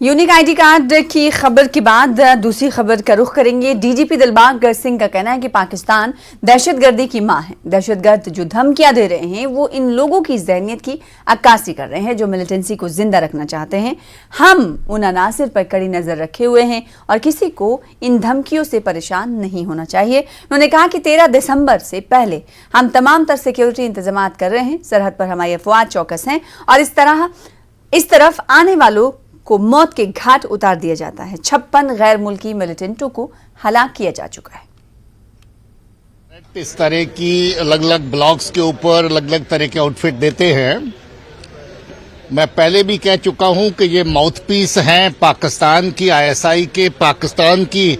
Unique ID card की खबर के बाद दूसरी खबर का रुख करेंगे। डीजीपी दिलबाग सिंह का कहना है कि पाकिस्तान दहशतगर्दी की मां है। दहशतगर्द जो धमकियां दे रहे हैं वो इन लोगों की ज़हनियत की अक्कासी कर रहे हैं जो मिलिटेंसी को जिंदा रखना चाहते हैं। हम उन अनासिर पर कड़ी नजर रखे हुए हैं और किसी को इन धमकियों से परेशान नहीं होना चाहिए। उन्होंने कहा कि 13 दिसंबर से पहले हम तमाम तर सिक्योरिटी इंतजाम कर रहे हैं। सरहद पर हमारी अफवाज चौकस हैं और इस तरफ आने वालों को मौत के घाट उतार दिया जाता है। 56 गैर मुल्की मिलिटेंटों को हलाक किया जा चुका है। इस तरह की अलग अलग ब्लॉक्स के ऊपर अलग अलग तरह के आउटफिट देते हैं। मैं पहले भी कह चुका हूं कि ये माउथपीस हैं पाकिस्तान की, आईएसआई के, पाकिस्तान की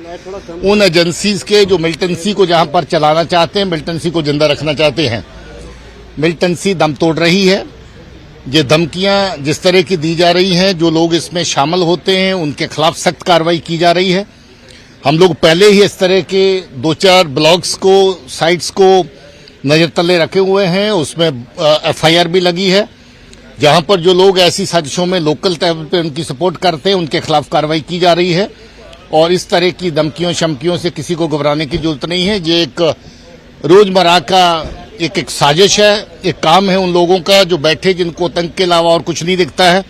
उन एजेंसीज के जो मिलिटेंसी को जहां पर चलाना चाहते हैं, मिलिटेंसी को जिंदा रखना चाहते हैं। मिलिटेंसी दम तोड़ रही है। ये धमकियां जिस तरह की दी जा रही हैं, जो लोग इसमें शामिल होते हैं उनके खिलाफ सख्त कार्रवाई की जा रही है। हम लोग पहले ही इस तरह के 2-4 ब्लॉक्स को, साइट्स को नजर तले रखे हुए हैं। उसमें एफआईआर भी लगी है। जहां पर जो लोग ऐसी साजिशों में लोकल लेवल पे उनकी सपोर्ट करते हैं उनके खिलाफ कार्रवाई की जा रही है। और इस तरह की धमकियों शमकियों से किसी को घबराने की जरूरत नहीं है। ये एक रोजमर्रा का एक साजिश है, एक काम है उन लोगों का जो बैठे, जिनको तंग के अलावा और कुछ नहीं दिखता है,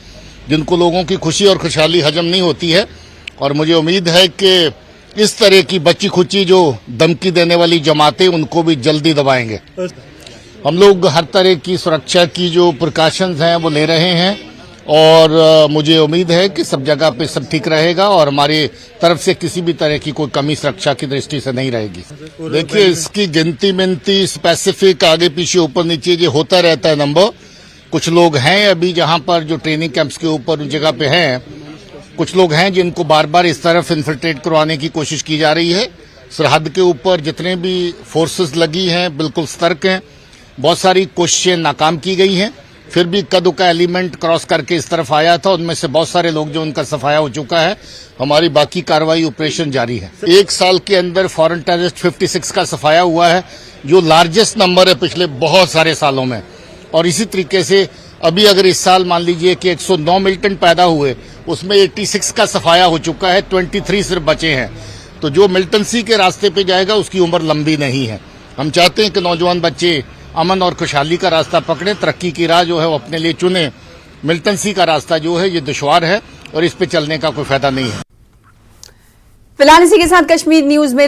जिनको लोगों की खुशी और खुशहाली हजम नहीं होती है। और मुझे उम्मीद है कि इस तरह की बच्ची खुची जो धमकी देने वाली जमातें उनको भी जल्दी दबाएंगे। हम लोग हर तरह की सुरक्षा की जो प्रिकॉशंस हैं वो ले रहे हैं और मुझे उम्मीद है कि सब जगह पे सब ठीक रहेगा और हमारी तरफ से किसी भी तरह की कोई कमी सुरक्षा की दृष्टि से नहीं रहेगी। देखिए, इसकी गिनती मिनती स्पेसिफिक आगे पीछे ऊपर नीचे ये होता रहता है नंबर। कुछ लोग हैं अभी जहां पर जो ट्रेनिंग कैंप्स के ऊपर उन जगह पे हैं, कुछ लोग हैं जिनको बार बार इस तरफ इन्फिल्ट्रेट करवाने की कोशिश की जा रही है। सरहद के ऊपर जितने भी फोर्सेस लगी हैं बिल्कुल सतर्क हैं। बहुत सारी कोशिशें नाकाम की गई हैं, फिर भी कद का एलिमेंट क्रॉस करके इस तरफ आया था। उनमें से बहुत सारे लोग जो उनका सफाया हो चुका है। हमारी बाकी कार्रवाई ऑपरेशन जारी है। 1 साल के अंदर फॉरेन टेररिस्ट 56 का सफाया हुआ है, जो लार्जेस्ट नंबर है पिछले बहुत सारे सालों में। और इसी तरीके से अभी अगर इस साल मान लीजिए कि 109 मिलिटेंट पैदा हुए, उसमें 86 का सफाया हो चुका है, 23 सिर्फ बचे हैं। तो जो मिलिटेंसी के रास्ते पे जाएगा उसकी उम्र लंबी नहीं है। हम चाहते हैं कि नौजवान बच्चे अमन और खुशहाली का रास्ता पकड़े, तरक्की की राह जो है वो अपने लिए चुने। मिलिटेंसी का रास्ता जो है ये दुश्वार है और इस पे चलने का कोई फायदा नहीं है। फिलहाल इसी के साथ कश्मीर न्यूज में